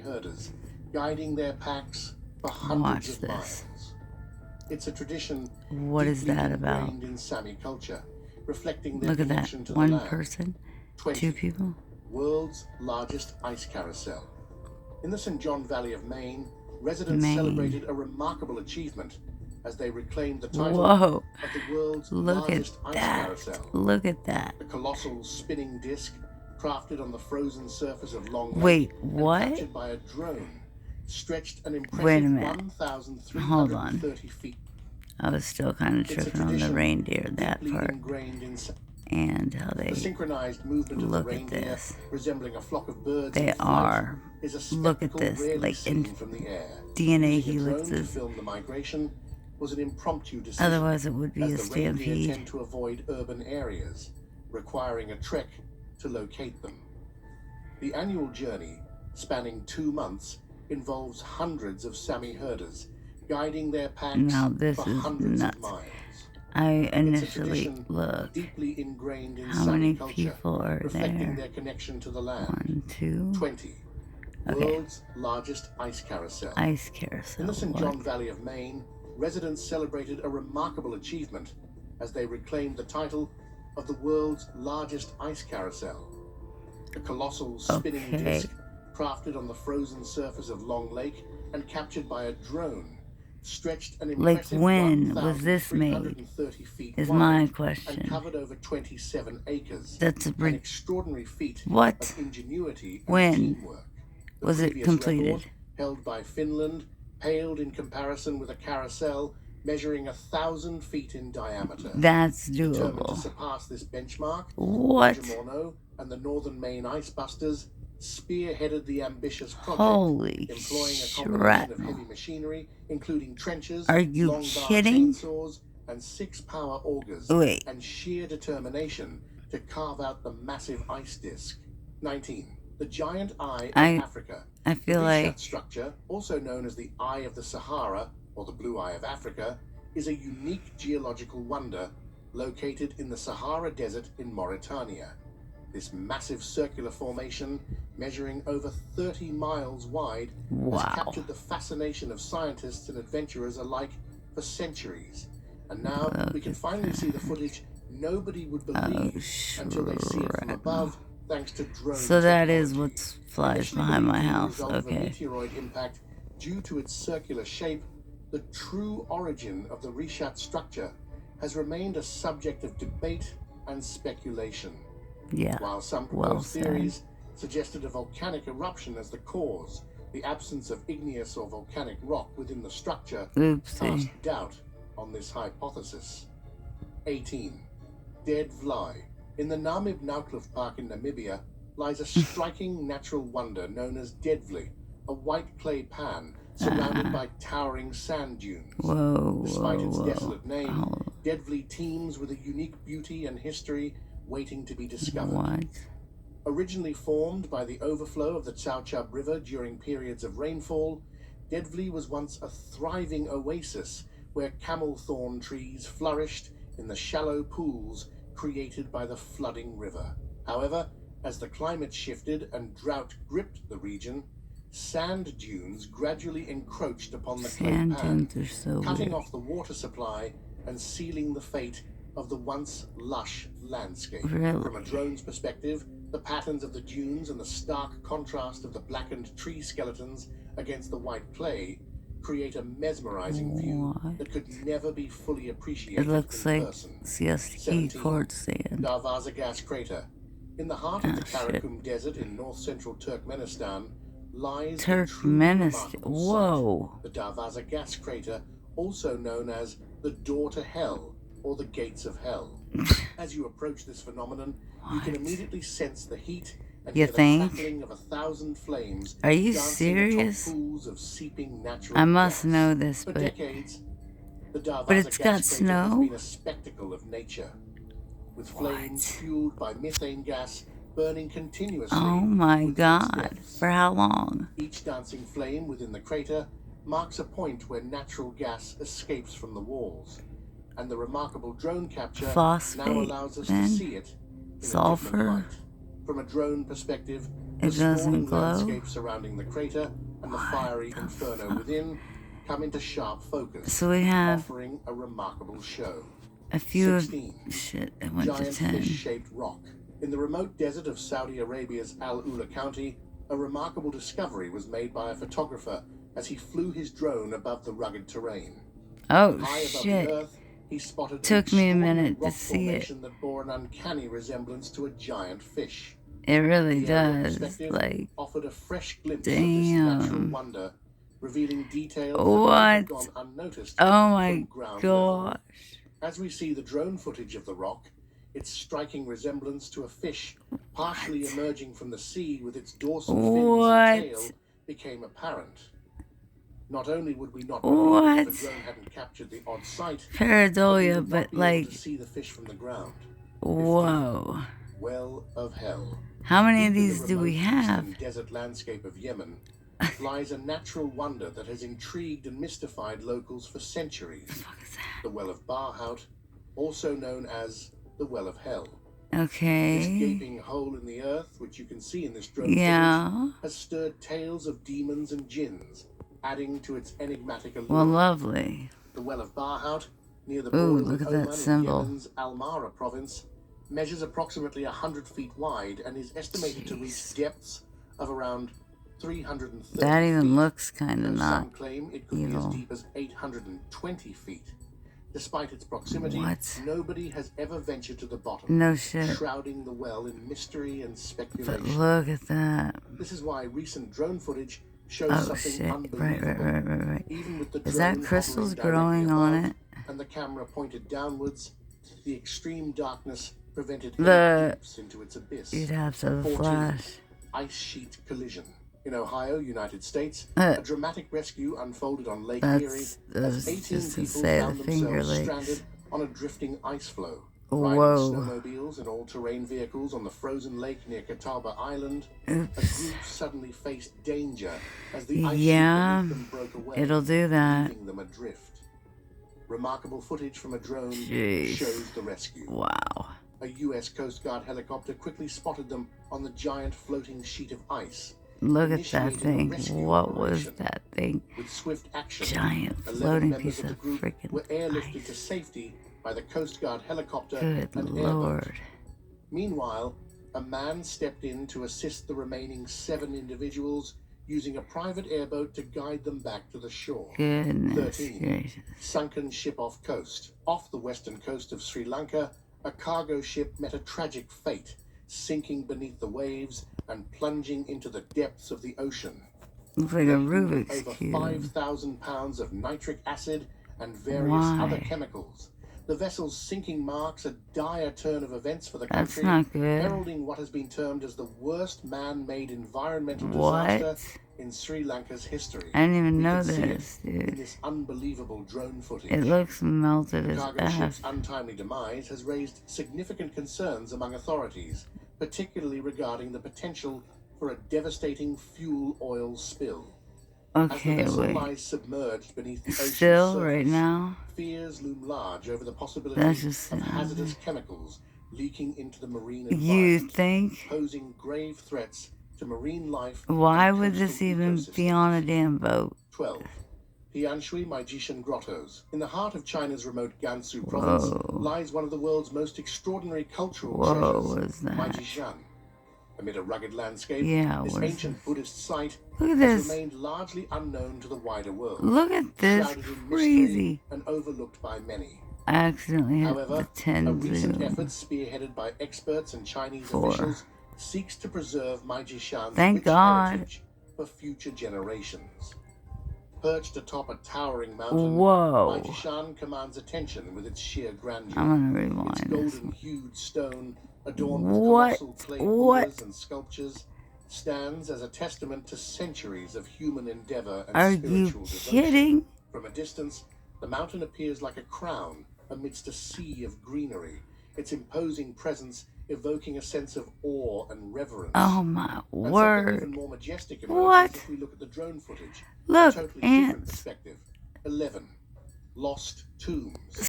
herders, guiding their packs for hundreds of miles. It's a tradition deeply ingrained in Sami culture, reflecting their connection to the land. Look at that. One person, 2 people. World's largest ice carousel. In the St. John Valley of Maine, residents celebrated a remarkable achievement as they reclaimed the title of the world's largest ice carousel. Look at that. The colossal spinning disc, crafted on the frozen surface of Long Lake and captured by a drone, stretched an impressive 1,330 feet. I was still kind of tripping on the reindeer, that part. And how they synchronized movement of the reindeer, resembling a flock of birds. They are. Look at this, like in from the air. DNA helixes. Film the migration was an impromptu decision. Otherwise, it would be a stampede. Reindeer tend stampede. to avoid urban areas, requiring a trek to locate them. The annual journey, spanning 2 months, involves hundreds of Sami herders guiding their packs Now this for is hundreds nuts. of miles. I initially looked. Deeply ingrained in How Sami many culture, people are reflecting there? their connection to the land. 1, 2. 20. Okay. World's largest ice carousel. Ice carousel. In the St. John Valley of Maine, residents celebrated a remarkable achievement as they reclaimed the title of the world's largest ice carousel. The colossal spinning disc, crafted on the frozen surface of Long Lake and captured by a drone, stretched an impressive when was this made? Feet is wide my question. And covered over 27 acres. That's an extraordinary feat what? of ingenuity and when teamwork. The was it completed? Held by Finland, paled in comparison with a carousel measuring 1,000 feet in diameter. That's Determined doable. to surpass this benchmark, What? Gemorno and the Northern Maine Ice Busters spearheaded the ambitious project, Holy employing a combination of heavy machinery, including trenchers, Are you long bar kidding? chainsaws, and 6 power augers, Wait. and sheer determination to carve out the massive ice disc. 19. The giant eye of Africa. I feel This like structure, also known as the Eye of the Sahara or the Blue Eye of Africa, is a unique geological wonder located in the Sahara Desert in Mauritania. This massive circular formation, measuring over 30 miles wide, has captured the fascination of scientists and adventurers alike for centuries. And now we can finally see the footage nobody would believe until they see it from above, thanks to drones. So that is what flies behind my house. Okay. Meteoroid impact, due to its circular shape, the true origin of the Rishat structure has remained a subject of debate and speculation. Yeah. While some proposed theories suggested a volcanic eruption as the cause, the absence of igneous or volcanic rock within the structure cast doubt on this hypothesis. 18. Dead Vlaai. In the Namib Naukluft Park in Namibia lies a striking natural wonder known as Deadvlei, a white clay pan surrounded by towering sand dunes. Despite its desolate name, Deadvlei teems with a unique beauty and history waiting to be discovered. Originally formed by the overflow of the Chao Chub River during periods of rainfall, Deadvlei was once a thriving oasis where camel thorn trees flourished in the shallow pools created by the flooding river. However, as the climate shifted and drought gripped the region, sand dunes gradually encroached upon the clay pan, cutting off the water supply and sealing the fate of the once lush landscape. From a drone's perspective, the patterns of the dunes and the stark contrast of the blackened tree skeletons against the white clay create a mesmerizing view that could never be fully appreciated in person. 17. Darvaza gas crater. In the heart of the Karakum Desert in north-central Turkmenistan lies the Darvaza gas crater, also known as the Door to Hell or the Gates of Hell. As you approach this phenomenon, you can immediately sense the heat and hear the crackling of 1,000 flames. Are you serious? Pools of seeping natural I must gas. know this, For but decades, the Darvaza it's got gas crater has snow? been a spectacle of nature, with flames fueled by methane gas burning continuously. Oh my God! For how long? Each dancing flame within the crater marks a point where natural gas escapes from the walls, and the remarkable drone capture now allows us to see it in a different light. From a drone perspective, It doesn't sprawling glow? landscape surrounding the crater and the fiery inferno within come into sharp focus, So we have offering a remarkable show. a few 16. of... Shit, it went to Giant 10. fish-shaped rock. In the remote desert of Saudi Arabia's Al Ula County, a remarkable discovery was made by a photographer as he flew his drone above the rugged terrain. Oh, High above shit. the earth, he spotted Took an me a extraordinary minute to rock see it. formation that bore an uncanny resemblance to a giant fish. It really The aerial does. perspective Like, offered a fresh glimpse of this natural damn. wonder, revealing details that What? might have gone unnoticed Oh from my ground level. gosh. As we see the drone footage of the rock, its striking resemblance to a fish partially emerging from the sea with its dorsal fins and tail became apparent. Not only would we not believe it if the drone hadn't captured the odd sight, Pareidolia, but but we would not be able like, to see the fish from the ground. whoa. Well of hell. How many of Deep in these the do we remote have? eastern desert landscape of Yemen lies a natural wonder that has intrigued and mystified locals for centuries. What the fuck is that? The Well of Barhout, also known as the Well of Hell. Okay. This gaping hole in the earth, which you can see in this drone footage, has stirred tales of demons and jinns, adding to its enigmatic allure. Well, lovely. The Well of Barhout, near the Ooh, border look with at that Oman in symbol. Yemen's Al-Mara province, measures approximately 100 feet wide and is estimated to reach depths of around 330 That even feet. looks kind of Though not some claim it could evil. be as deep as 820 feet. Despite its proximity, What? nobody has ever ventured to the bottom, No shit. shrouding the well in mystery and But speculation. look at that. This is why recent drone footage shows Oh something shit. unbelievable. Right. Even with the Is drone that crystals hovering growing directly on above it? and the camera pointed downwards, the extreme darkness prevented The- any glimpse into its abyss. You'd have to have a 14. flash. Ice sheet collision. In Ohio, United States, Uh, a dramatic rescue unfolded on Lake That's- Erie that as was 18 just to people say found the Finger themselves Lakes. stranded on a drifting ice floe. Whoa. Riding snowmobiles and all-terrain vehicles on the frozen lake near Catawba Island, a Oops. group suddenly faced danger as the ice Yeah, sheet beneath them broke away, it'll do that. leaving them adrift. Remarkable footage from a drone Jeez. shows the rescue. Wow. A U.S. Coast Guard helicopter quickly spotted them on the giant floating sheet of ice. Look at that Initiating a thing. rescue What was operation. that thing? With swift action, Giant 11 floating members piece of the of group freaking were airlifted to ice. safety by the Coast Guard helicopter Good and airboat. lord. Meanwhile, a man stepped in to assist the remaining 7 individuals, using a private airboat to guide them back to the shore. Goodness 13. gracious. Sunken ship off coast. Off the western coast of Sri Lanka, a cargo ship met a tragic fate, sinking beneath the waves and plunging into the depths of the ocean. Looks like a Laden with Rubik's over Cube. 5,000 pounds of nitric acid and various other Why? chemicals. The vessel's sinking marks a dire turn of events for the That's country, not good. heralding what has been termed as the worst man-made environmental What? disaster in Sri Lanka's history. I didn't even We know can see this, it in dude. this unbelievable drone footage. It looks melted The as cargo F. ship's untimely demise has raised significant concerns among authorities, particularly regarding the potential for a devastating fuel oil spill. As the Okay, vessel wait. lies submerged beneath the ocean's Still, surface, right now? fears loom large over the possibility That's just of hazardous chemicals leaking into the marine You environment, think? posing grave threats to marine life. Why and would this coastal even be on a ecosystems. damn boat? 12. Tianshui Maijishan Grottos. In the heart of China's remote Gansu province Whoa. lies one of the world's most extraordinary cultural Whoa, treasures, what is that? Maijishan. Amid a rugged landscape, Yeah, this what is ancient this? Buddhist site Look at has this. remained largely unknown to the wider world. Look at this. Shrouded in mystery Crazy. and overlooked by many. I accidentally hit However, the 10 a recent zoom. effort spearheaded by experts and Chinese 4. officials seeks to preserve Maijishan's Thank rich God. heritage for future generations. Perched atop a towering mountain, Whoa. Maijishan commands attention with its sheer grandeur. I'm gonna Its rewind this. golden-hued stone, adorned with What? colossal clay What? Buddhas and sculptures, stands as a testament to centuries of human endeavor and Are spiritual you devotion. kidding? From a distance, the mountain appears like a crown amidst a sea of greenery, its imposing presence evoking a sense of awe and reverence. Oh my And something word. even more majestic emerges What? if we look at the drone footage. Look, a totally different ants. perspective. 11. Lost tombs.